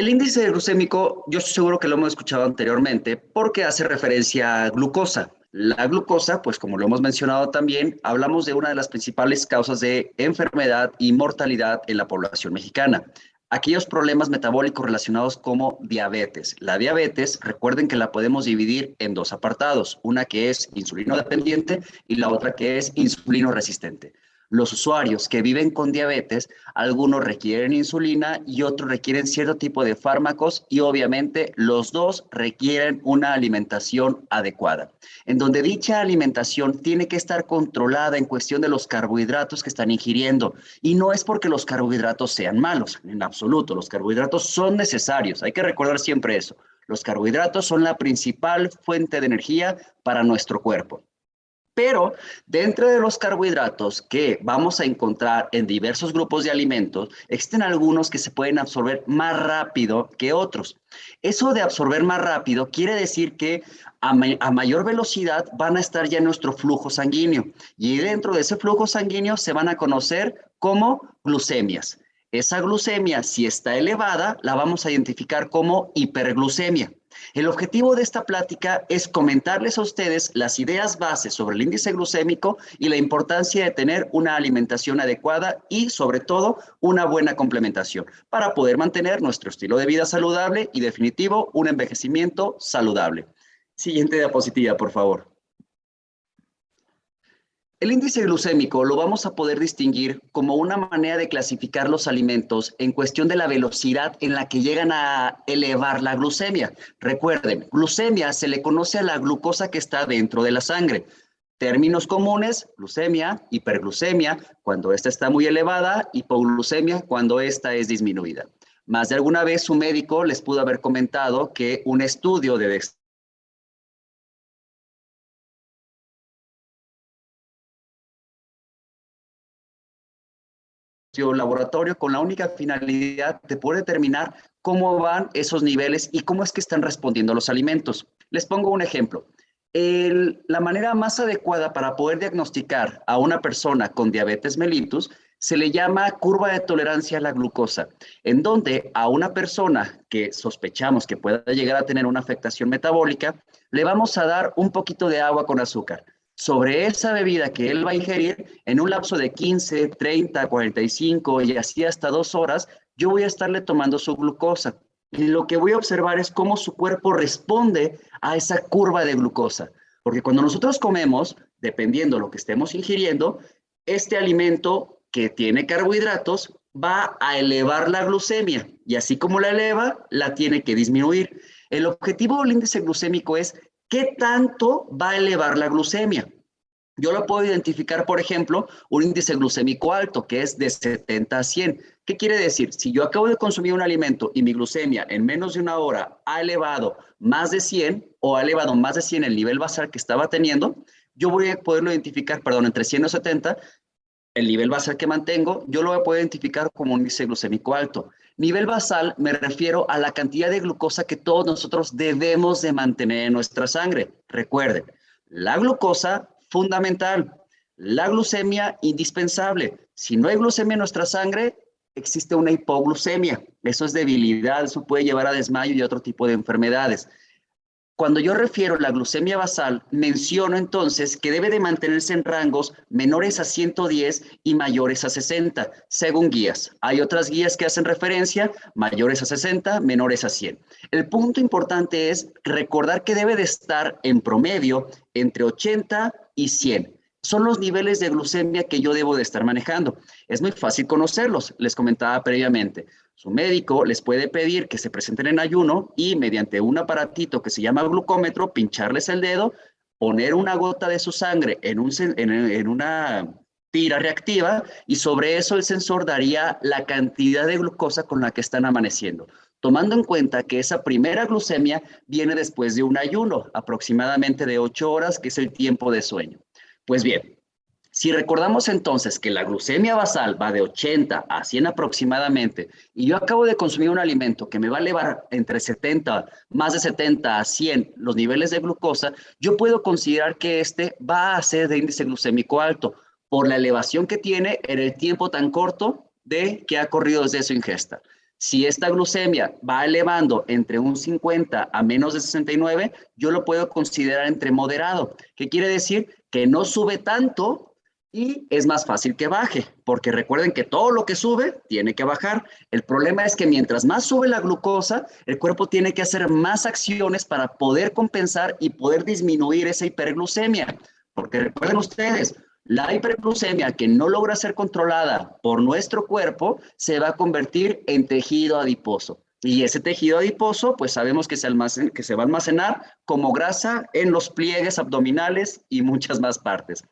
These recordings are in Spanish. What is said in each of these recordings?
El índice glucémico, yo estoy seguro que lo hemos escuchado anteriormente, porque hace referencia a glucosa. La glucosa, pues como lo hemos mencionado también, hablamos de una de las principales causas de enfermedad y mortalidad en la población mexicana. Aquellos problemas metabólicos relacionados como diabetes. La diabetes, recuerden que la podemos dividir en dos apartados, una que es insulino dependiente y la otra que es insulino resistente. Los usuarios que viven con diabetes, algunos requieren insulina y otros requieren cierto tipo de fármacos y obviamente los dos requieren una alimentación adecuada, en donde dicha alimentación tiene que estar controlada en cuestión de los carbohidratos que están ingiriendo. Y no es porque los carbohidratos sean malos, en absoluto, los carbohidratos son necesarios, hay que recordar siempre eso. Los carbohidratos son la principal fuente de energía para nuestro cuerpo. Pero dentro de los carbohidratos que vamos a encontrar en diversos grupos de alimentos, existen algunos que se pueden absorber más rápido que otros. Eso de absorber más rápido quiere decir que a mayor velocidad van a estar ya en nuestro flujo sanguíneo. Y dentro de ese flujo sanguíneo se van a conocer como glucemias. Esa glucemia, si está elevada, la vamos a identificar como hiperglucemia. El objetivo de esta plática es comentarles a ustedes las ideas bases sobre el índice glucémico y la importancia de tener una alimentación adecuada y, sobre todo, una buena complementación para poder mantener nuestro estilo de vida saludable y, definitivo, un envejecimiento saludable. Siguiente diapositiva, por favor. El índice glucémico lo vamos a poder distinguir como una manera de clasificar los alimentos en cuestión de la velocidad en la que llegan a elevar la glucemia. Recuerden, glucemia se le conoce a la glucosa que está dentro de la sangre. Términos comunes: glucemia, hiperglucemia, cuando esta está muy elevada, hipoglucemia, cuando esta es disminuida. Más de alguna vez su médico les pudo haber comentado que un estudio de laboratorio con la única finalidad de poder determinar cómo van esos niveles y cómo es que están respondiendo los alimentos. Les pongo un ejemplo. La manera más adecuada para poder diagnosticar a una persona con diabetes mellitus se le llama curva de tolerancia a la glucosa, en donde a una persona que sospechamos que pueda llegar a tener una afectación metabólica, le vamos a dar un poquito de agua con azúcar. Sobre esa bebida que él va a ingerir, en un lapso de 15, 30, 45 y así hasta 2 horas, yo voy a estarle tomando su glucosa. Y lo que voy a observar es cómo su cuerpo responde a esa curva de glucosa. Porque cuando nosotros comemos, dependiendo de lo que estemos ingiriendo, este alimento que tiene carbohidratos va a elevar la glucemia. Y así como la eleva, la tiene que disminuir. El objetivo del índice glucémico es ¿qué tanto va a elevar la glucemia? Yo lo puedo identificar, por ejemplo, un índice glucémico alto, que es de 70 a 100. ¿Qué quiere decir? Si yo acabo de consumir un alimento y mi glucemia en menos de una hora ha elevado más de 100 o ha elevado más de 100 el nivel basal que estaba teniendo, yo voy a poderlo identificar, perdón, entre 100 y 70, el nivel basal que mantengo, yo lo voy a poder identificar como un índice glucémico alto. Nivel basal me refiero a la cantidad de glucosa que todos nosotros debemos de mantener en nuestra sangre. Recuerden, la glucosa fundamental, la glucemia indispensable. Si no hay glucemia en nuestra sangre, existe una hipoglucemia. Eso es debilidad, eso puede llevar a desmayo y otro tipo de enfermedades. Cuando yo refiero a la glucemia basal, menciono entonces que debe de mantenerse en rangos menores a 110 y mayores a 60, según guías. Hay otras guías que hacen referencia, mayores a 60, menores a 100. El punto importante es recordar que debe de estar en promedio entre 80 y 100. Son los niveles de glucemia que yo debo de estar manejando. Es muy fácil conocerlos, les comentaba previamente. Su médico les puede pedir que se presenten en ayuno y mediante un aparatito que se llama glucómetro, pincharles el dedo, poner una gota de su sangre en una tira reactiva y sobre eso el sensor daría la cantidad de glucosa con la que están amaneciendo, tomando en cuenta que esa primera glucemia viene después de un ayuno, aproximadamente de 8 horas, que es el tiempo de sueño. Pues bien, si recordamos entonces que la glucemia basal va de 80 a 100 aproximadamente y yo acabo de consumir un alimento que me va a elevar entre 70, más de 70 a 100 los niveles de glucosa, yo puedo considerar que este va a ser de índice glucémico alto por la elevación que tiene en el tiempo tan corto de que ha corrido desde su ingesta. Si esta glucemia va elevando entre un 50 a menos de 69, yo lo puedo considerar entre moderado. ¿Qué quiere decir? Que no sube tanto y es más fácil que baje, porque recuerden que todo lo que sube tiene que bajar. El problema es que mientras más sube la glucosa, el cuerpo tiene que hacer más acciones para poder compensar y poder disminuir esa hiperglucemia. Porque recuerden ustedes, la hiperglucemia que no logra ser controlada por nuestro cuerpo se va a convertir en tejido adiposo. Y ese tejido adiposo, pues sabemos que se va a almacenar como grasa en los pliegues abdominales y muchas más partes.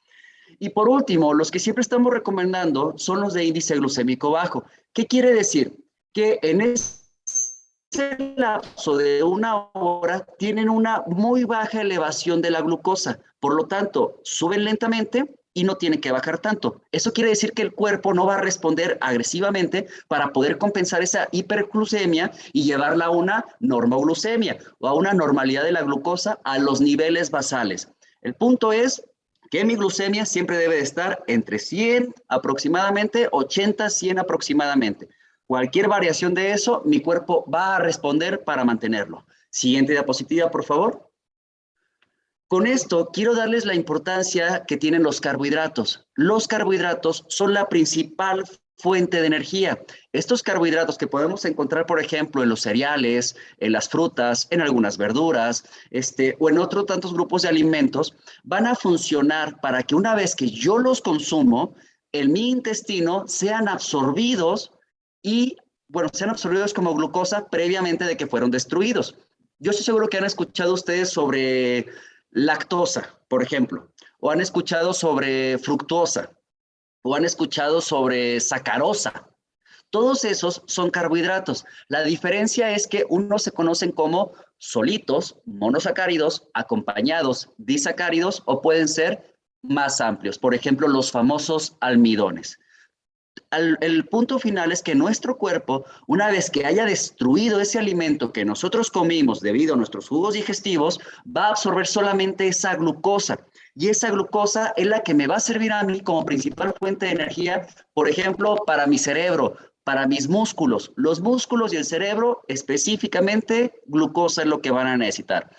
Y por último, los que siempre estamos recomendando son los de índice glucémico bajo. ¿Qué quiere decir? Que en ese lapso de una hora tienen una muy baja elevación de la glucosa. Por lo tanto, suben lentamente y no tienen que bajar tanto. Eso quiere decir que el cuerpo no va a responder agresivamente para poder compensar esa hiperglucemia y llevarla a una normoglucemia o a una normalidad de la glucosa a los niveles basales. El punto es que mi glucemia siempre debe de estar entre 100 aproximadamente, 80, 100 aproximadamente. Cualquier variación de eso, mi cuerpo va a responder para mantenerlo. Siguiente diapositiva, por favor. Con esto quiero darles la importancia que tienen los carbohidratos. Los carbohidratos son la principal fuente de energía. Estos carbohidratos que podemos encontrar, por ejemplo, en los cereales, en las frutas, en algunas verduras, o en otros tantos grupos de alimentos, van a funcionar para que una vez que yo los consumo, en mi intestino sean absorbidos y, bueno, sean absorbidos como glucosa previamente de que fueron destruidos. Yo estoy seguro que han escuchado ustedes sobre lactosa, por ejemplo, o han escuchado sobre fructosa, o han escuchado sobre sacarosa. Todos esos son carbohidratos. La diferencia es que unos se conocen como solitos, monosacáridos, acompañados, disacáridos, o pueden ser más amplios. Por ejemplo, los famosos almidones. El punto final es que nuestro cuerpo, una vez que haya destruido ese alimento que nosotros comimos debido a nuestros jugos digestivos, va a absorber solamente esa glucosa. Y esa glucosa es la que me va a servir a mí como principal fuente de energía, por ejemplo, para mi cerebro, para mis músculos. Los músculos y el cerebro, específicamente, glucosa es lo que van a necesitar.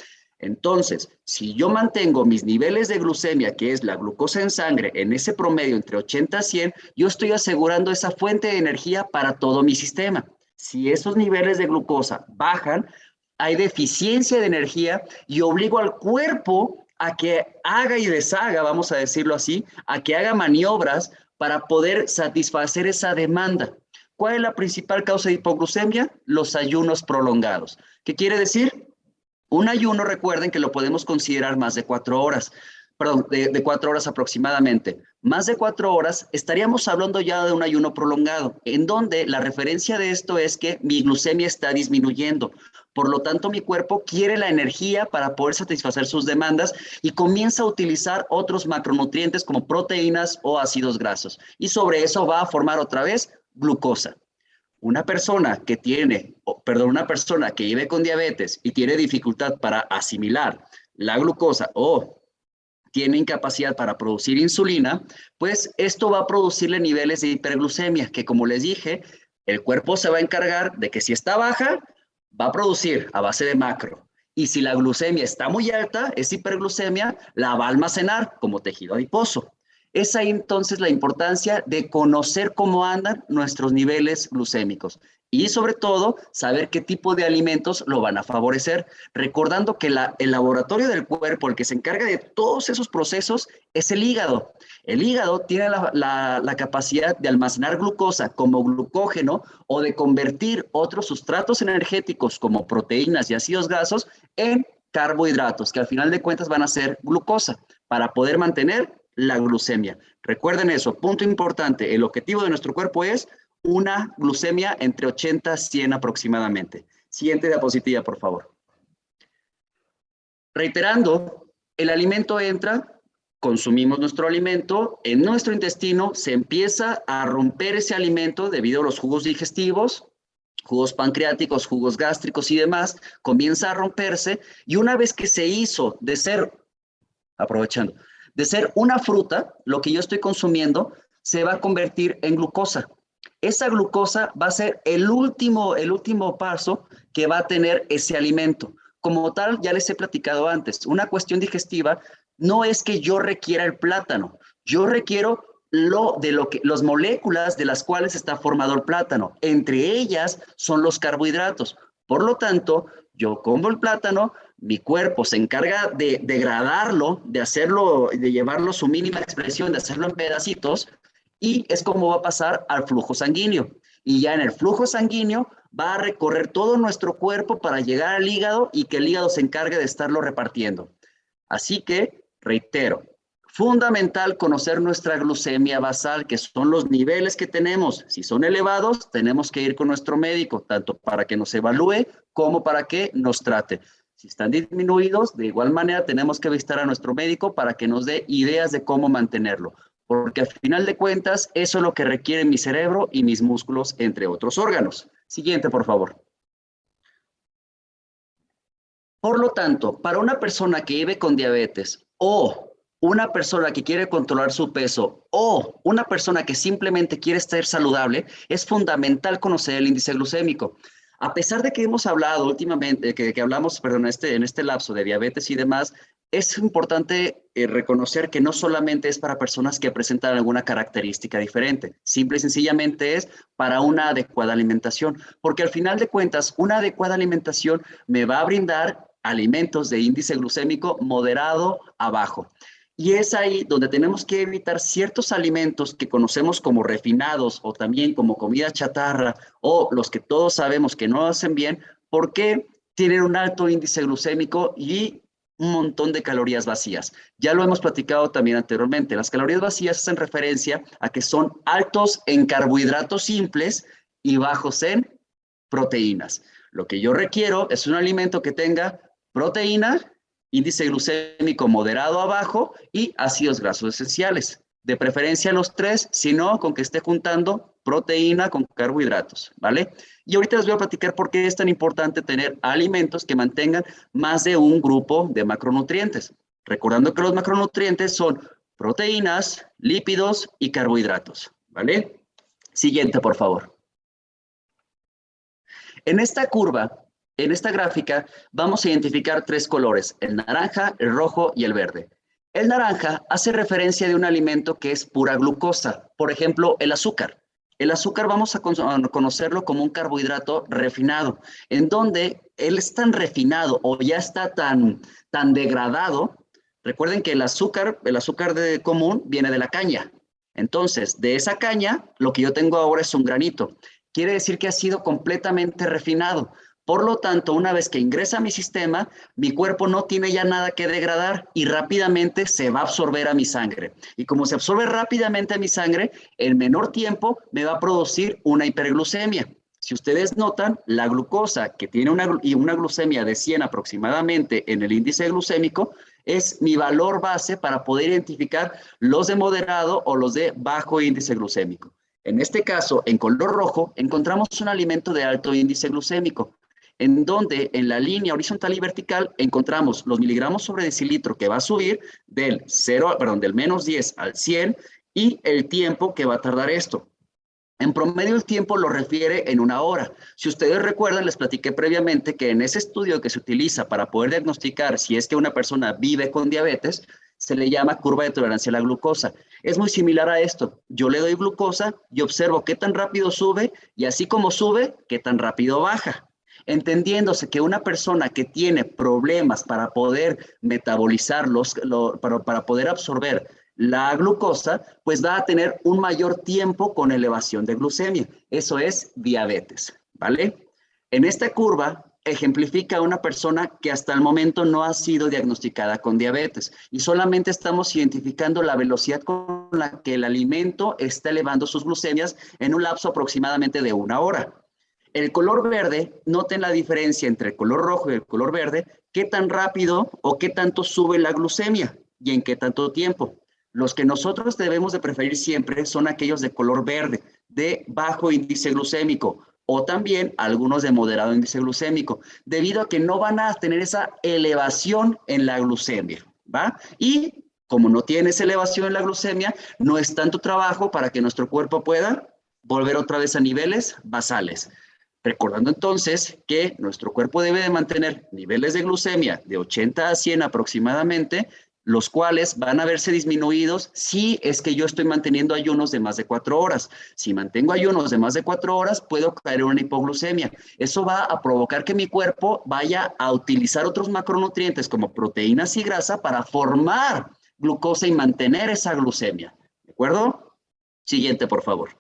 Entonces, si yo mantengo mis niveles de glucemia, que es la glucosa en sangre, en ese promedio entre 80 a 100, yo estoy asegurando esa fuente de energía para todo mi sistema. Si esos niveles de glucosa bajan, hay deficiencia de energía y obligo al cuerpo a que haga y deshaga, vamos a decirlo así, a que haga maniobras para poder satisfacer esa demanda. ¿Cuál es la principal causa de hipoglucemia? Los ayunos prolongados. ¿Qué quiere decir? Un ayuno, recuerden que lo podemos considerar más de 4 horas, perdón, de 4 horas aproximadamente. Más de 4 horas, estaríamos hablando ya de un ayuno prolongado, en donde la referencia de esto es que mi glucemia está disminuyendo. Por lo tanto, mi cuerpo quiere la energía para poder satisfacer sus demandas y comienza a utilizar otros macronutrientes como proteínas o ácidos grasos. Y sobre eso va a formar otra vez glucosa. Una persona que una persona que vive con diabetes y tiene dificultad para asimilar la glucosa o tiene incapacidad para producir insulina, pues esto va a producirle niveles de hiperglucemia, que como les dije, el cuerpo se va a encargar de que si está baja, va a producir a base de macro. Y si la glucemia está muy alta, esa hiperglucemia la va a almacenar como tejido adiposo. Es ahí entonces la importancia de conocer cómo andan nuestros niveles glucémicos y sobre todo saber qué tipo de alimentos lo van a favorecer, recordando que el laboratorio del cuerpo, el que se encarga de todos esos procesos, es el hígado. El hígado tiene la capacidad de almacenar glucosa como glucógeno o de convertir otros sustratos energéticos como proteínas y ácidos grasos en carbohidratos, que al final de cuentas van a ser glucosa para poder mantener la glucemia. Recuerden eso, punto importante, el objetivo de nuestro cuerpo es una glucemia entre 80 y 100 aproximadamente. Siguiente diapositiva, por favor. Reiterando, el alimento entra, consumimos nuestro alimento, en nuestro intestino se empieza a romper ese alimento debido a los jugos digestivos, jugos pancreáticos, jugos gástricos y demás, comienza a romperse y una vez que se hizo de ser, aprovechando, de ser una fruta, lo que yo estoy consumiendo se va a convertir en glucosa. Esa glucosa va a ser el último paso que va a tener ese alimento. Como tal, ya les he platicado antes, una cuestión digestiva no es que yo requiera el plátano, yo requiero las moléculas de las cuales está formado el plátano. Entre ellas son los carbohidratos. Por lo tanto, yo como el plátano, mi cuerpo se encarga de degradarlo, de hacerlo, de llevarlo a su mínima expresión, de hacerlo en pedacitos, y es como va a pasar al flujo sanguíneo. Y ya en el flujo sanguíneo va a recorrer todo nuestro cuerpo para llegar al hígado y que el hígado se encargue de estarlo repartiendo. Así que, reitero, fundamental conocer nuestra glucemia basal, que son los niveles que tenemos. Si son elevados, tenemos que ir con nuestro médico, tanto para que nos evalúe como para que nos trate. Si están disminuidos, de igual manera tenemos que visitar a nuestro médico para que nos dé ideas de cómo mantenerlo, porque al final de cuentas eso es lo que requiere mi cerebro y mis músculos, entre otros órganos. Siguiente, por favor. Por lo tanto, para una persona que vive con diabetes o una persona que quiere controlar su peso o una persona que simplemente quiere estar saludable, es fundamental conocer el índice glucémico. A pesar de que hemos hablado últimamente, que hablamos, perdón, en este lapso de diabetes y demás, es importante reconocer que no solamente es para personas que presentan alguna característica diferente, simple y sencillamente es para una adecuada alimentación, porque al final de cuentas, una adecuada alimentación me va a brindar alimentos de índice glucémico moderado a bajo. Y es ahí donde tenemos que evitar ciertos alimentos que conocemos como refinados o también como comida chatarra o los que todos sabemos que no hacen bien porque tienen un alto índice glucémico y un montón de calorías vacías. Ya lo hemos platicado también anteriormente. Las calorías vacías hacen referencia a que son altos en carbohidratos simples y bajos en proteínas. Lo que yo requiero es un alimento que tenga proteína, índice glucémico moderado a bajo y ácidos grasos esenciales. De preferencia los tres, si no, con que esté juntando proteína con carbohidratos, ¿vale? Y ahorita les voy a platicar por qué es tan importante tener alimentos que mantengan más de un grupo de macronutrientes. Recordando que los macronutrientes son proteínas, lípidos y carbohidratos, ¿vale? Siguiente, por favor. En esta curva, en esta gráfica, vamos a identificar tres colores, el naranja, el rojo y el verde. El naranja hace referencia de un alimento que es pura glucosa, por ejemplo, el azúcar. El azúcar vamos a conocerlo como un carbohidrato refinado, en donde él es tan refinado o ya está tan degradado. Recuerden que el azúcar común viene de la caña. Entonces, de esa caña, lo que yo tengo ahora es un granito. Quiere decir que ha sido completamente refinado. Por lo tanto, una vez que ingresa a mi sistema, mi cuerpo no tiene ya nada que degradar y rápidamente se va a absorber a mi sangre. Y como se absorbe rápidamente a mi sangre, en menor tiempo me va a producir una hiperglucemia. Si ustedes notan, la glucosa, que tiene una glucemia de 100 aproximadamente en el índice glucémico, es mi valor base para poder identificar los de moderado o los de bajo índice glucémico. En este caso, en color rojo, encontramos un alimento de alto índice glucémico, en donde en la línea horizontal y vertical encontramos los miligramos sobre decilitro que va a subir del menos 10 al 100 y el tiempo que va a tardar esto. En promedio el tiempo lo refiere en una hora. Si ustedes recuerdan, les platiqué previamente que en ese estudio que se utiliza para poder diagnosticar si es que una persona vive con diabetes, se le llama curva de tolerancia a la glucosa. Es muy similar a esto. Yo le doy glucosa y observo qué tan rápido sube y así como sube, qué tan rápido baja. Entendiéndose que una persona que tiene problemas para poder metabolizarlos, para poder absorber la glucosa, pues va a tener un mayor tiempo con elevación de glucemia. Eso es diabetes, ¿vale? En esta curva ejemplifica a una persona que hasta el momento no ha sido diagnosticada con diabetes y solamente estamos identificando la velocidad con la que el alimento está elevando sus glucemias en un lapso aproximadamente de una hora. El color verde, noten la diferencia entre el color rojo y el color verde, qué tan rápido o qué tanto sube la glucemia y en qué tanto tiempo. Los que nosotros debemos de preferir siempre son aquellos de color verde, de bajo índice glucémico, o también algunos de moderado índice glucémico, debido a que no van a tener esa elevación en la glucemia, ¿va? Y como no tiene esa elevación en la glucemia, no es tanto trabajo para que nuestro cuerpo pueda volver otra vez a niveles basales. Recordando entonces que nuestro cuerpo debe de mantener niveles de glucemia de 80 a 100 aproximadamente, los cuales van a verse disminuidos si es que yo estoy manteniendo ayunos de más de 4 horas. Si mantengo ayunos de más de 4 horas, puedo caer en una hipoglucemia. Eso va a provocar que mi cuerpo vaya a utilizar otros macronutrientes como proteínas y grasa para formar glucosa y mantener esa glucemia. ¿De acuerdo? Siguiente, por favor.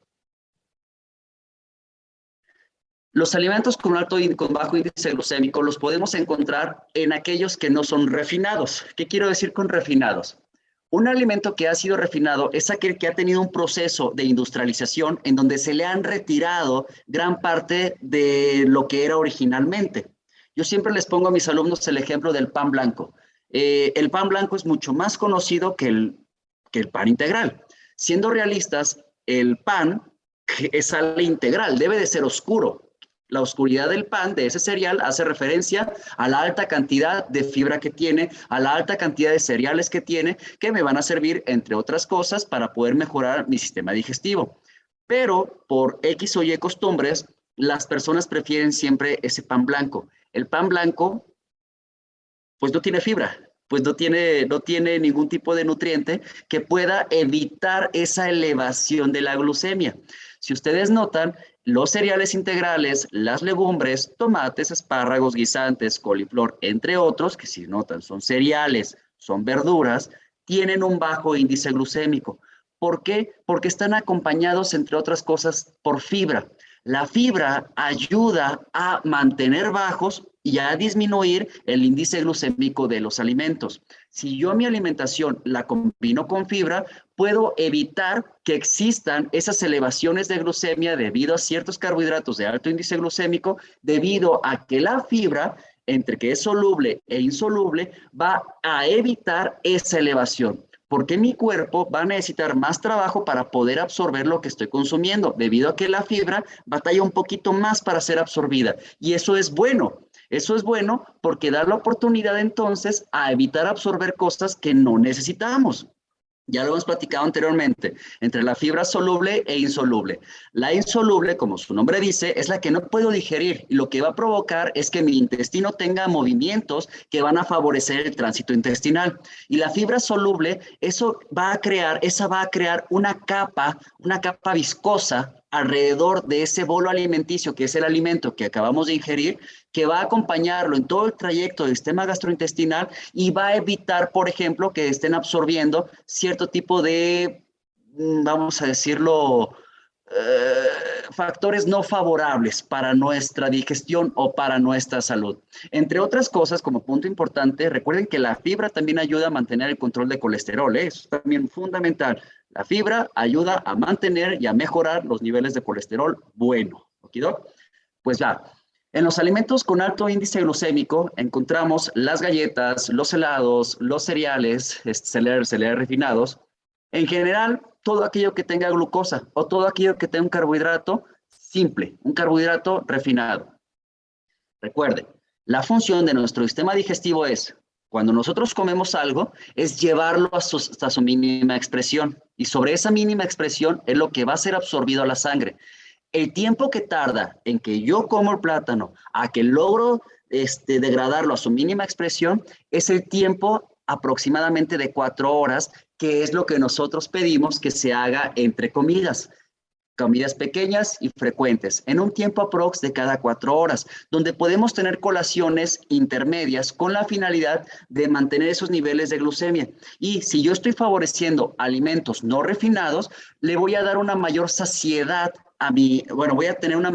Los alimentos con alto y con bajo índice glucémico los podemos encontrar en aquellos que no son refinados. ¿Qué quiero decir con refinados? Un alimento que ha sido refinado es aquel que ha tenido un proceso de industrialización en donde se le han retirado gran parte de lo que era originalmente. Yo siempre les pongo a mis alumnos el ejemplo del pan blanco. El pan blanco es mucho más conocido que el pan integral. Siendo realistas, el pan es sal integral, debe de ser oscuro. La oscuridad del pan, de ese cereal, hace referencia a la alta cantidad de fibra que tiene, a la alta cantidad de cereales que tiene, que me van a servir, entre otras cosas, para poder mejorar mi sistema digestivo. Pero por X o Y costumbres, las personas prefieren siempre ese pan blanco. El pan blanco, pues no tiene fibra, pues no tiene ningún tipo de nutriente que pueda evitar esa elevación de la glucemia. Si ustedes notan, los cereales integrales, las legumbres, tomates, espárragos, guisantes, coliflor, entre otros, que si notan son cereales, son verduras, tienen un bajo índice glucémico. ¿Por qué? Porque están acompañados, entre otras cosas, por fibra. La fibra ayuda a mantener bajos y a disminuir el índice glucémico de los alimentos. Si yo mi alimentación la combino con fibra, puedo evitar que existan esas elevaciones de glucemia debido a ciertos carbohidratos de alto índice glucémico, debido a que la fibra, entre que es soluble e insoluble, va a evitar esa elevación. Porque mi cuerpo va a necesitar más trabajo para poder absorber lo que estoy consumiendo, debido a que la fibra batalla un poquito más para ser absorbida. Y eso es bueno. Eso es bueno porque da la oportunidad entonces a evitar absorber cosas que no necesitamos. Ya lo hemos platicado anteriormente, entre la fibra soluble e insoluble. La insoluble, como su nombre dice, es la que no puedo digerir y lo que va a provocar es que mi intestino tenga movimientos que van a favorecer el tránsito intestinal. Y la fibra soluble, esa va a crear una capa viscosa alrededor de ese bolo alimenticio, que es el alimento que acabamos de ingerir, que va a acompañarlo en todo el trayecto del sistema gastrointestinal y va a evitar, por ejemplo, que estén absorbiendo cierto tipo de, vamos a decirlo, factores no favorables para nuestra digestión o para nuestra salud. Entre otras cosas, como punto importante, recuerden que la fibra también ayuda a mantener el control de colesterol, ¿eh? Eso es también fundamental. La fibra ayuda a mantener y a mejorar los niveles de colesterol bueno. ¿Ok? Pues ya, en los alimentos con alto índice glucémico encontramos las galletas, los helados, los cereales, cereales refinados. En general, todo aquello que tenga glucosa o todo aquello que tenga un carbohidrato simple, un carbohidrato refinado. Recuerden, la función de nuestro sistema digestivo es, cuando nosotros comemos algo, es llevarlo hasta su mínima expresión. Y sobre esa mínima expresión es lo que va a ser absorbido a la sangre. El tiempo que tarda en que yo como el plátano a que logro degradarlo a su mínima expresión es el tiempo aproximadamente de 4 horas, que es lo que nosotros pedimos que se haga entre comidas pequeñas y frecuentes, en un tiempo aprox de cada 4 horas, donde podemos tener colaciones intermedias con la finalidad de mantener esos niveles de glucemia. Y si yo estoy favoreciendo alimentos no refinados, le voy a dar una mayor saciedad voy a tener una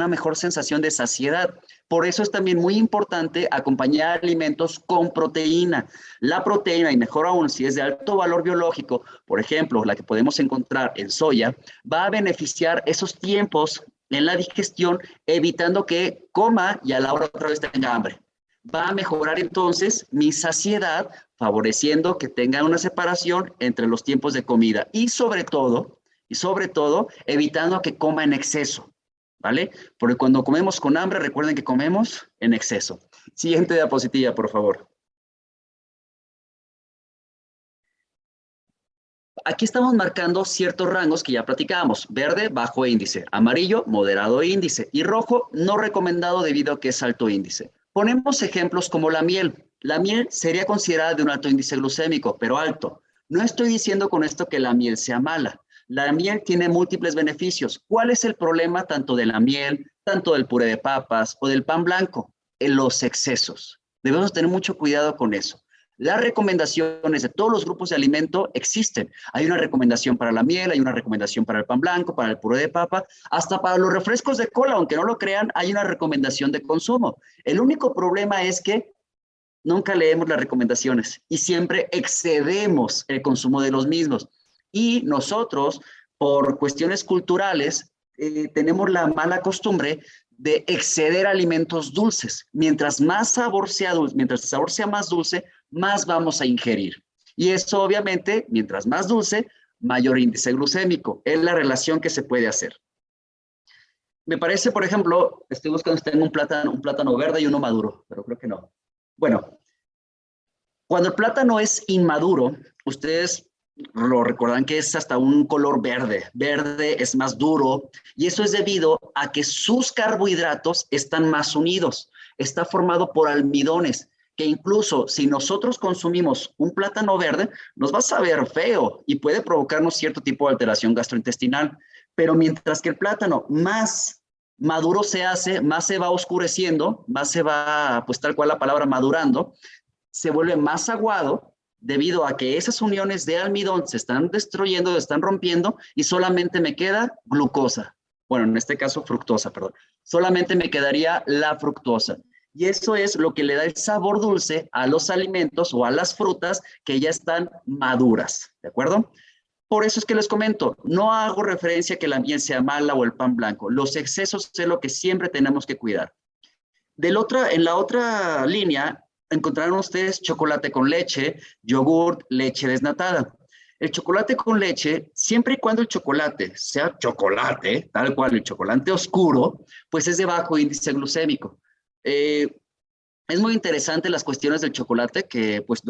mejor sensación de saciedad. Por eso es también muy importante acompañar alimentos con proteína. La proteína, y mejor aún si es de alto valor biológico, por ejemplo, la que podemos encontrar en soya, va a beneficiar esos tiempos en la digestión, evitando que coma y a la hora otra vez tenga hambre. Va a mejorar entonces mi saciedad, favoreciendo que tenga una separación entre los tiempos de comida y sobre todo, evitando que coma en exceso, ¿vale? Porque cuando comemos con hambre, recuerden que comemos en exceso. Siguiente diapositiva, por favor. Aquí estamos marcando ciertos rangos que ya platicábamos. Verde, bajo índice. Amarillo, moderado índice. Y rojo, no recomendado debido a que es alto índice. Ponemos ejemplos como la miel. La miel sería considerada de un alto índice glucémico, pero alto. No estoy diciendo con esto que la miel sea mala. La miel tiene múltiples beneficios. ¿Cuál es el problema tanto de la miel, tanto del puré de papas o del pan blanco? En los excesos. Debemos tener mucho cuidado con eso. Las recomendaciones de todos los grupos de alimento existen. Hay una recomendación para la miel, hay una recomendación para el pan blanco, para el puré de papa, hasta para los refrescos de cola, aunque no lo crean, hay una recomendación de consumo. El único problema es que nunca leemos las recomendaciones y siempre excedemos el consumo de los mismos. Y nosotros, por cuestiones culturales, tenemos la mala costumbre de exceder alimentos dulces. Mientras más sabor sea dulce, mientras el sabor sea más dulce, más vamos a ingerir. Y eso obviamente, mientras más dulce, mayor índice glucémico. Es la relación que se puede hacer. Me parece, por ejemplo, estoy buscando si tengo un plátano verde y uno maduro, pero creo que no. Bueno, cuando el plátano es inmaduro, ustedes lo recuerdan que es hasta un color verde. Verde es más duro y eso es debido a que sus carbohidratos están más unidos. Está formado por almidones que incluso si nosotros consumimos un plátano verde, nos va a saber feo y puede provocarnos cierto tipo de alteración gastrointestinal. Pero mientras que el plátano más maduro se hace, más se va oscureciendo, más se va, pues tal cual la palabra, madurando, se vuelve más aguado debido a que esas uniones de almidón se están destruyendo, se están rompiendo y solamente me queda glucosa. Bueno, en este caso fructosa, perdón. Solamente me quedaría la fructosa. Y eso es lo que le da el sabor dulce a los alimentos o a las frutas que ya están maduras, ¿de acuerdo? Por eso es que les comento, no hago referencia a que la miel sea mala o el pan blanco. Los excesos es lo que siempre tenemos que cuidar. En la otra línea encontrarán ustedes chocolate con leche, yogurt, leche desnatada. El chocolate con leche, siempre y cuando el chocolate sea chocolate, tal cual el chocolate oscuro, pues es de bajo índice glucémico. Eh, es muy interesante las cuestiones del chocolate que pues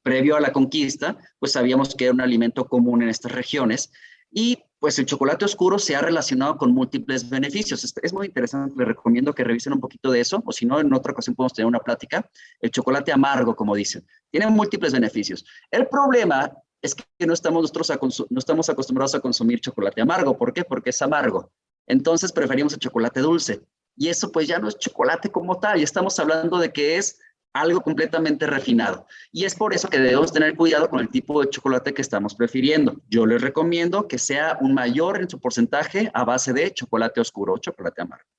previo a la conquista, pues sabíamos que era un alimento común en estas regiones y pues el chocolate oscuro se ha relacionado con múltiples beneficios. Es muy interesante, les recomiendo que revisen un poquito de eso, o si no, en otra ocasión podemos tener una plática. El chocolate amargo, como dicen, tiene múltiples beneficios. El problema es que no estamos acostumbrados a consumir chocolate amargo. ¿Por qué? Porque es amargo. Entonces preferimos el chocolate dulce. Y eso pues ya no es chocolate como tal, ya estamos hablando de que es algo completamente refinado. Y es por eso que debemos tener cuidado con el tipo de chocolate que estamos prefiriendo. Yo les recomiendo que sea un mayor en su porcentaje a base de chocolate oscuro o chocolate amargo.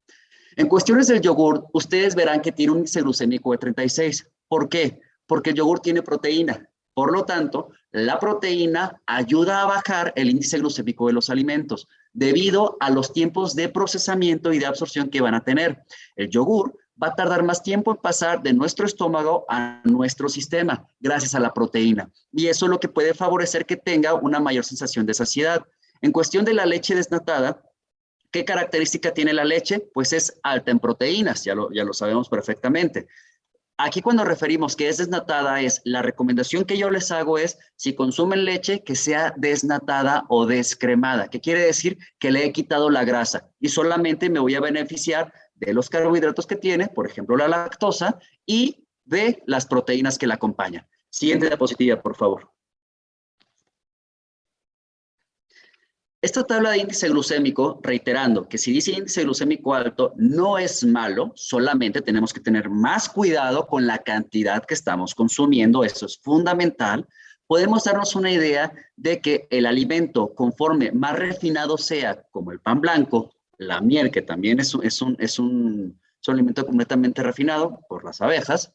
En cuestiones del yogur, ustedes verán que tiene un índice glucémico de 36. ¿Por qué? Porque el yogur tiene proteína. Por lo tanto, la proteína ayuda a bajar el índice glucémico de los alimentos debido a los tiempos de procesamiento y de absorción que van a tener. El yogur va a tardar más tiempo en pasar de nuestro estómago a nuestro sistema gracias a la proteína. Y eso es lo que puede favorecer que tenga una mayor sensación de saciedad. En cuestión de la leche desnatada, ¿qué característica tiene la leche? Pues es alta en proteínas, ya lo sabemos perfectamente. Aquí cuando referimos que es desnatada, es la recomendación que yo les hago es, si consumen leche, que sea desnatada o descremada, que quiere decir que le he quitado la grasa y solamente me voy a beneficiar de los carbohidratos que tiene, por ejemplo, la lactosa, y de las proteínas que la acompañan. Siguiente diapositiva, por favor. Esta tabla de índice glucémico, reiterando que si dice índice glucémico alto, no es malo, solamente tenemos que tener más cuidado con la cantidad que estamos consumiendo, eso es fundamental. Podemos darnos una idea de que el alimento, conforme más refinado sea, como el pan blanco, la miel, que también es un alimento completamente refinado por las abejas,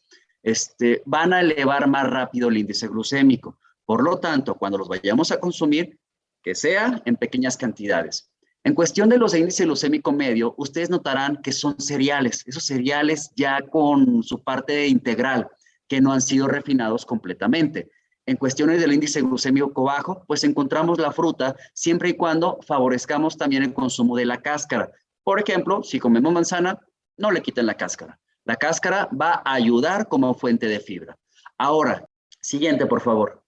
van a elevar más rápido el índice glucémico. Por lo tanto, cuando los vayamos a consumir, que sea en pequeñas cantidades. En cuestión de los índices glucémico medio, ustedes notarán que son cereales, esos cereales ya con su parte integral, que no han sido refinados completamente. En cuestiones del índice glucémico bajo, pues encontramos la fruta siempre y cuando favorezcamos también el consumo de la cáscara. Por ejemplo, si comemos manzana, no le quiten la cáscara. La cáscara va a ayudar como fuente de fibra. Ahora, siguiente, por favor.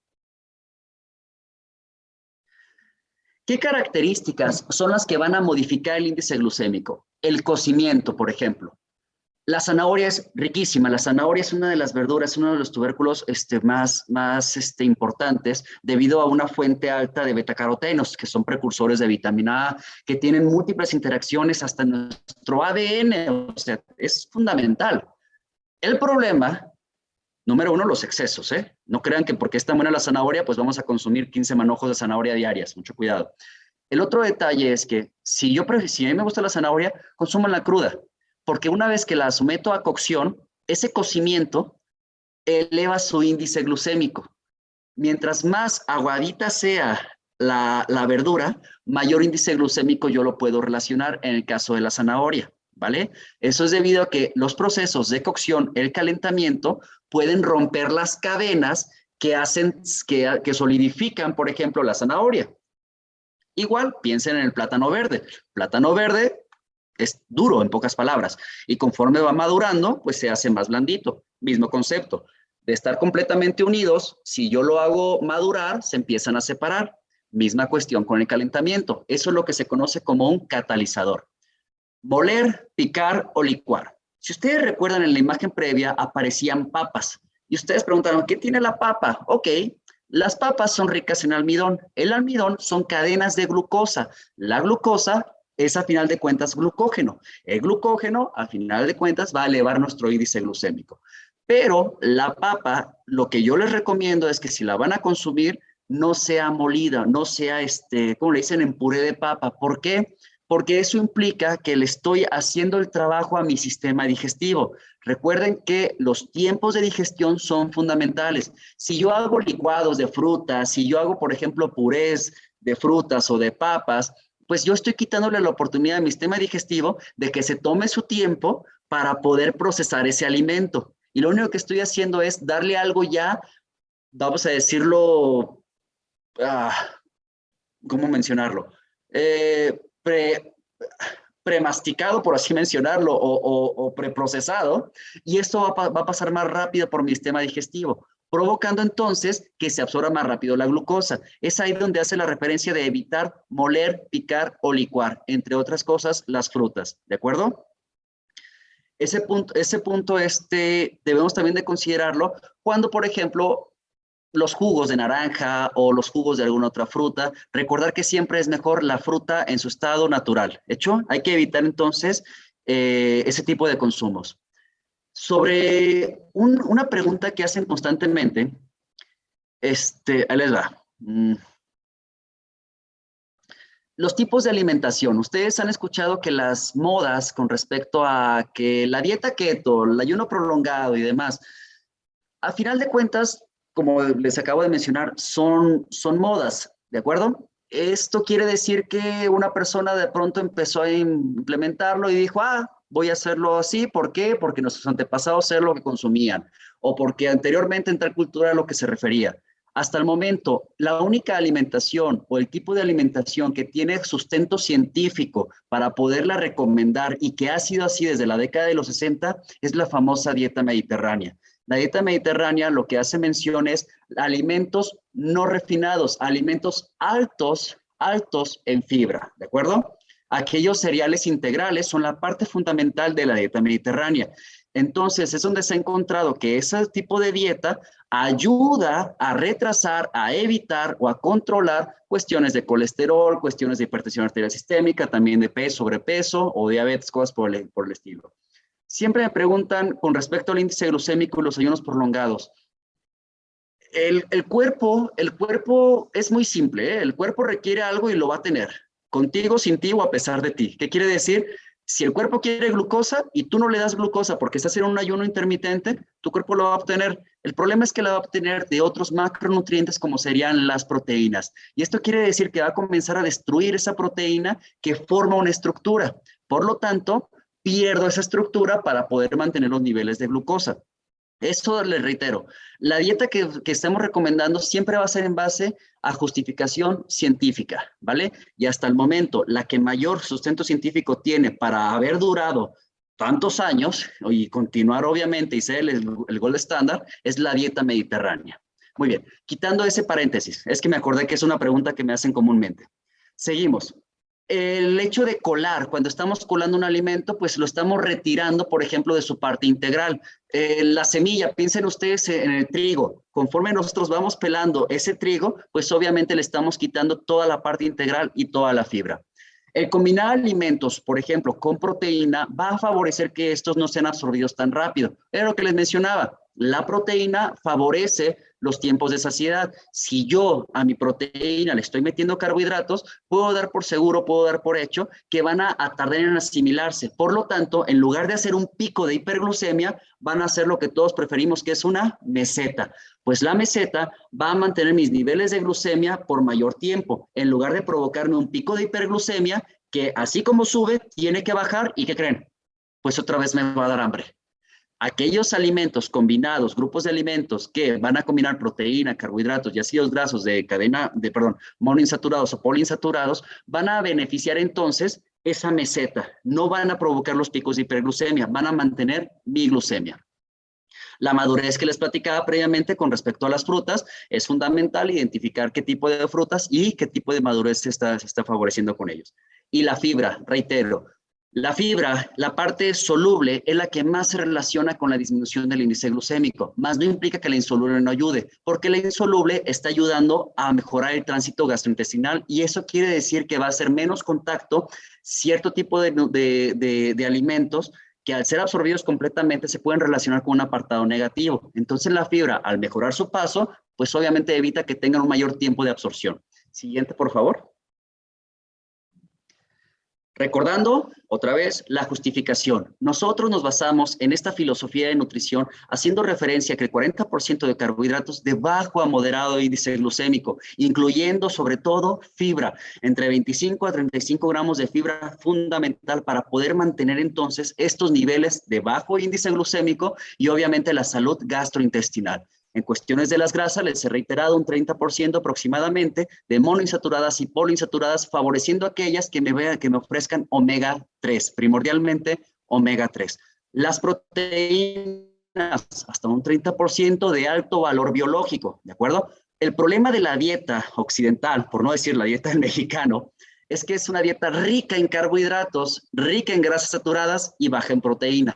¿Qué características son las que van a modificar el índice glucémico? El cocimiento, por ejemplo. La zanahoria es riquísima. La zanahoria es una de las verduras, uno de los tubérculos más importantes debido a una fuente alta de betacarotenos, que son precursores de vitamina A, que tienen múltiples interacciones hasta en nuestro ADN. O sea, es fundamental. El problema, número uno, los excesos, ¿eh? No crean que porque está buena la zanahoria, pues vamos a consumir 15 manojos de zanahoria diarias. Mucho cuidado. El otro detalle es que si a mí me gusta la zanahoria, consúmanla cruda, porque una vez que la someto a cocción, ese cocimiento eleva su índice glucémico. Mientras más aguadita sea la verdura, mayor índice glucémico yo lo puedo relacionar en el caso de la zanahoria, ¿vale? Eso es debido a que los procesos de cocción, el calentamiento, pueden romper las cadenas que hacen, que solidifican, por ejemplo, la zanahoria. Igual, piensen en el plátano verde. Plátano verde es duro, en pocas palabras, y conforme va madurando, pues se hace más blandito. Mismo concepto. De estar completamente unidos, si yo lo hago madurar, se empiezan a separar. Misma cuestión con el calentamiento. Eso es lo que se conoce como un catalizador. Moler, picar o licuar. Si ustedes recuerdan, en la imagen previa aparecían papas. Y ustedes preguntaron, ¿qué tiene la papa? Ok, las papas son ricas en almidón. El almidón son cadenas de glucosa. La glucosa es a final de cuentas glucógeno. El glucógeno a final de cuentas va a elevar nuestro índice glucémico. Pero la papa, lo que yo les recomiendo es que si la van a consumir, no sea molida, no sea, como le dicen, en puré de papa. ¿Por qué? Porque eso implica que le estoy haciendo el trabajo a mi sistema digestivo. Recuerden que los tiempos de digestión son fundamentales. Si yo hago licuados de frutas, si yo hago, por ejemplo, purés de frutas o de papas, pues yo estoy quitándole la oportunidad a mi sistema digestivo de que se tome su tiempo para poder procesar ese alimento. Y lo único que estoy haciendo es darle algo ya, vamos a decirlo, ¿cómo mencionarlo? Premasticado, por así mencionarlo, o preprocesado, y esto va a pasar más rápido por mi sistema digestivo, provocando entonces que se absorba más rápido la glucosa. Es ahí donde hace la referencia de evitar moler, picar o licuar, entre otras cosas, las frutas, ¿de acuerdo? Ese punto debemos también de considerarlo cuando, por ejemplo, los jugos de naranja o los jugos de alguna otra fruta, recordar que siempre es mejor la fruta en su estado natural. ¿Hecho? Hay que evitar entonces ese tipo de consumos. Sobre una pregunta que hacen constantemente, ahí les va. Los tipos de alimentación. Ustedes han escuchado que las modas con respecto a que la dieta keto, el ayuno prolongado y demás, a final de cuentas, como les acabo de mencionar, son modas, ¿de acuerdo? Esto quiere decir que una persona de pronto empezó a implementarlo y dijo, voy a hacerlo así. ¿Por qué? Porque nuestros antepasados eran lo que consumían o porque anteriormente en tal cultura era lo que se refería. Hasta el momento, la única alimentación o el tipo de alimentación que tiene sustento científico para poderla recomendar y que ha sido así desde la década de los 60 es la famosa dieta mediterránea. La dieta mediterránea lo que hace mención es alimentos no refinados, alimentos altos en fibra, ¿de acuerdo? Aquellos cereales integrales son la parte fundamental de la dieta mediterránea. Entonces, es donde se ha encontrado que ese tipo de dieta ayuda a retrasar, a evitar o a controlar cuestiones de colesterol, cuestiones de hipertensión arterial sistémica, también de peso, sobrepeso o diabetes, cosas por el estilo. Siempre me preguntan con respecto al índice glucémico y los ayunos prolongados. El cuerpo es muy simple, ¿eh? El cuerpo requiere algo y lo va a tener, contigo, sin ti o a pesar de ti. ¿Qué quiere decir? Si el cuerpo quiere glucosa y tú no le das glucosa porque estás en un ayuno intermitente, tu cuerpo lo va a obtener. El problema es que la va a obtener de otros macronutrientes como serían las proteínas. Y esto quiere decir que va a comenzar a destruir esa proteína que forma una estructura. Por lo tanto, pierdo esa estructura para poder mantener los niveles de glucosa. Eso les reitero, la dieta que estamos recomendando siempre va a ser en base a justificación científica, ¿vale? Y hasta el momento, la que mayor sustento científico tiene para haber durado tantos años y continuar obviamente y ser el gold estándar es la dieta mediterránea. Muy bien, quitando ese paréntesis, es que me acordé que es una pregunta que me hacen comúnmente. Seguimos. El hecho de colar, cuando estamos colando un alimento, pues lo estamos retirando, por ejemplo, de su parte integral. La semilla, piensen ustedes en el trigo. Conforme nosotros vamos pelando ese trigo, pues obviamente le estamos quitando toda la parte integral y toda la fibra. El combinar alimentos, por ejemplo, con proteína, va a favorecer que estos no sean absorbidos tan rápido. Era lo que les mencionaba. La proteína favorece los tiempos de saciedad. Si yo a mi proteína le estoy metiendo carbohidratos, puedo dar por seguro, puedo dar por hecho que van a tardar en asimilarse. Por lo tanto, en lugar de hacer un pico de hiperglucemia, van a hacer lo que todos preferimos, que es una meseta. Pues la meseta va a mantener mis niveles de glucemia por mayor tiempo, en lugar de provocarme un pico de hiperglucemia que así como sube, tiene que bajar. ¿Y qué creen? Pues otra vez me va a dar hambre. Aquellos alimentos combinados, grupos de alimentos que van a combinar proteína, carbohidratos y ácidos grasos monoinsaturados o poliinsaturados, van a beneficiar entonces esa meseta. No van a provocar los picos de hiperglucemia, van a mantener mi glucemia. La madurez que les platicaba previamente con respecto a las frutas, es fundamental identificar qué tipo de frutas y qué tipo de madurez se está favoreciendo con ellos. Y la fibra, reitero, la fibra, la parte soluble, es la que más se relaciona con la disminución del índice glucémico, más no implica que la insoluble no ayude, porque la insoluble está ayudando a mejorar el tránsito gastrointestinal y eso quiere decir que va a hacer menos contacto cierto tipo de alimentos que al ser absorbidos completamente se pueden relacionar con un apartado negativo. Entonces la fibra, al mejorar su paso, pues obviamente evita que tengan un mayor tiempo de absorción. Siguiente, por favor. Recordando, otra vez, la justificación. Nosotros nos basamos en esta filosofía de nutrición haciendo referencia a que el 40% de carbohidratos de bajo a moderado índice glucémico, incluyendo sobre todo fibra, entre 25 a 35 gramos de fibra fundamental para poder mantener entonces estos niveles de bajo índice glucémico y obviamente la salud gastrointestinal. En cuestiones de las grasas, les he reiterado un 30% aproximadamente de monoinsaturadas y poliinsaturadas, favoreciendo aquellas que me ofrezcan omega 3, primordialmente omega 3. Las proteínas, hasta un 30% de alto valor biológico, ¿de acuerdo? El problema de la dieta occidental, por no decir la dieta del mexicano, es que es una dieta rica en carbohidratos, rica en grasas saturadas y baja en proteína.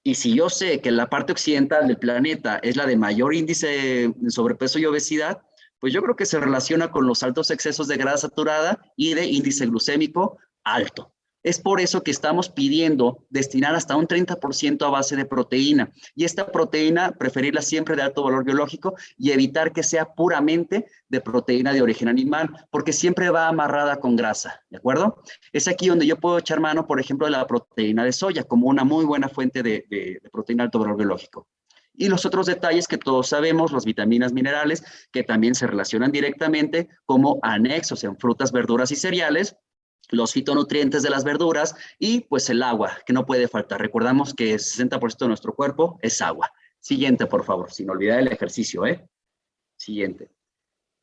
Y si yo sé que la parte occidental del planeta es la de mayor índice de sobrepeso y obesidad, pues yo creo que se relaciona con los altos excesos de grasa saturada y de índice glucémico alto. Es por eso que estamos pidiendo destinar hasta un 30% a base de proteína. Y esta proteína, preferirla siempre de alto valor biológico y evitar que sea puramente de proteína de origen animal, porque siempre va amarrada con grasa, ¿de acuerdo? Es aquí donde yo puedo echar mano, por ejemplo, de la proteína de soya como una muy buena fuente de proteína de alto valor biológico. Y los otros detalles que todos sabemos, las vitaminas, minerales, que también se relacionan directamente como anexos en frutas, verduras y cereales, los fitonutrientes de las verduras y pues el agua, que no puede faltar. Recordamos que el 60% de nuestro cuerpo es agua. Siguiente, por favor, sin olvidar el ejercicio, ¿eh? Siguiente.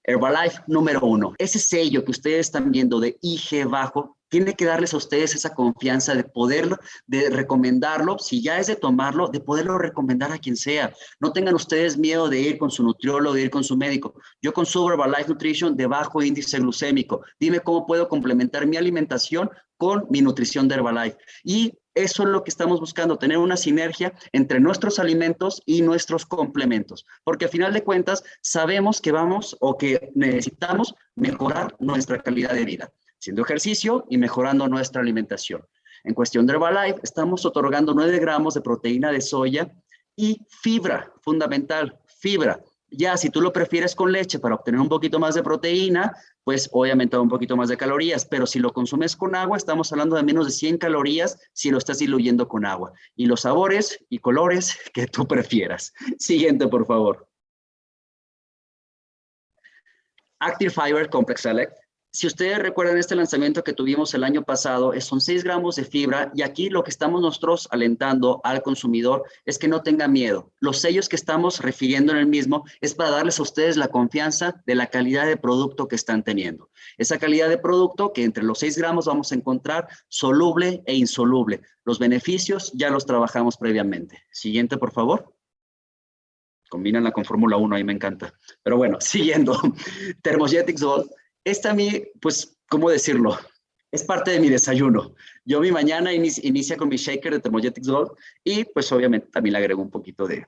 Herbalife número 1. Ese sello que ustedes están viendo de IG bajo, tiene que darles a ustedes esa confianza de poderlo, de recomendarlo, si ya es de tomarlo, de poderlo recomendar a quien sea. No tengan ustedes miedo de ir con su nutriólogo, de ir con su médico. Yo consumo Herbalife Nutrition de bajo índice glucémico. Dime cómo puedo complementar mi alimentación con mi nutrición de Herbalife. Y eso es lo que estamos buscando, tener una sinergia entre nuestros alimentos y nuestros complementos, porque al final de cuentas sabemos que vamos o que necesitamos mejorar nuestra calidad de vida, haciendo ejercicio y mejorando nuestra alimentación. En cuestión de Herbalife, estamos otorgando 9 gramos de proteína de soya y fibra, fundamental, fibra. Ya, si tú lo prefieres con leche para obtener un poquito más de proteína, pues obviamente un poquito más de calorías, pero si lo consumes con agua, estamos hablando de menos de 100 calorías si lo estás diluyendo con agua. Y los sabores y colores que tú prefieras. Siguiente, por favor. Active Fiber Complex Select. Si ustedes recuerdan este lanzamiento que tuvimos el año pasado, son 6 gramos de fibra y aquí lo que estamos nosotros alentando al consumidor es que no tenga miedo. Los sellos que estamos refiriendo en el mismo es para darles a ustedes la confianza de la calidad de producto que están teniendo. Esa calidad de producto que entre los 6 gramos vamos a encontrar soluble e insoluble. Los beneficios ya los trabajamos previamente. Siguiente, por favor. Combínala con Fórmula 1, ahí me encanta. Pero bueno, siguiendo. Thermogenics Gold. Esta a mí, pues, ¿cómo decirlo? Es parte de mi desayuno. Yo mi mañana inicia con mi shaker de Thermogenics Gold y pues obviamente también le agrego un poquito de,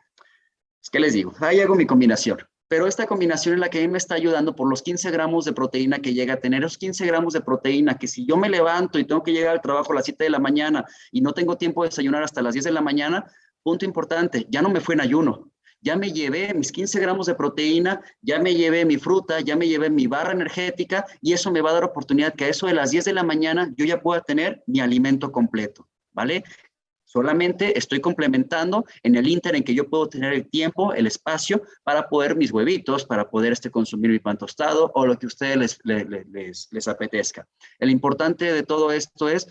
¿qué les digo? Ahí hago mi combinación. Pero esta combinación es la que a mí me está ayudando por los 15 gramos de proteína que llega a tener. Esos 15 gramos de proteína que si yo me levanto y tengo que llegar al trabajo a las 7 de la mañana y no tengo tiempo de desayunar hasta las 10 de la mañana, punto importante, ya no me fue en ayuno. Ya me llevé mis 15 gramos de proteína, ya me llevé mi fruta, ya me llevé mi barra energética y eso me va a dar oportunidad que a eso de las 10 de la mañana yo ya pueda tener mi alimento completo, ¿vale? Solamente estoy complementando en el inter en que yo puedo tener el tiempo, el espacio para poder mis huevitos, para poder consumir mi pan tostado o lo que a ustedes les apetezca. El importante de todo esto es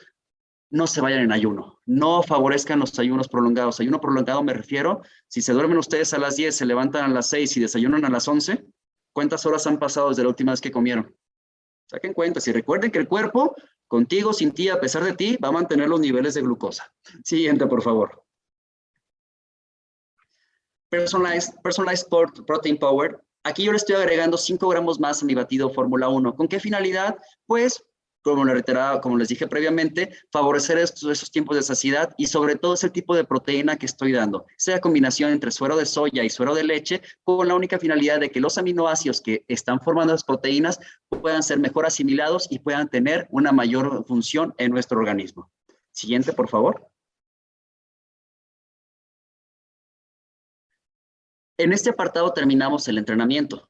no se vayan en ayuno, no favorezcan los ayunos prolongados. Ayuno prolongado me refiero, si se duermen ustedes a las 10, se levantan a las 6 y desayunan a las 11, ¿cuántas horas han pasado desde la última vez que comieron? Saquen cuentas y recuerden que el cuerpo, contigo, sin ti, a pesar de ti, va a mantener los niveles de glucosa. Siguiente, por favor. Personalized Protein Power. Aquí yo le estoy agregando 5 gramos más a mi batido Fórmula 1. ¿Con qué finalidad? Pues, como les dije previamente, favorecer esos tiempos de saciedad y sobre todo ese tipo de proteína que estoy dando. Sea combinación entre suero de soya y suero de leche con la única finalidad de que los aminoácidos que están formando las proteínas puedan ser mejor asimilados y puedan tener una mayor función en nuestro organismo. Siguiente, por favor. En este apartado terminamos el entrenamiento.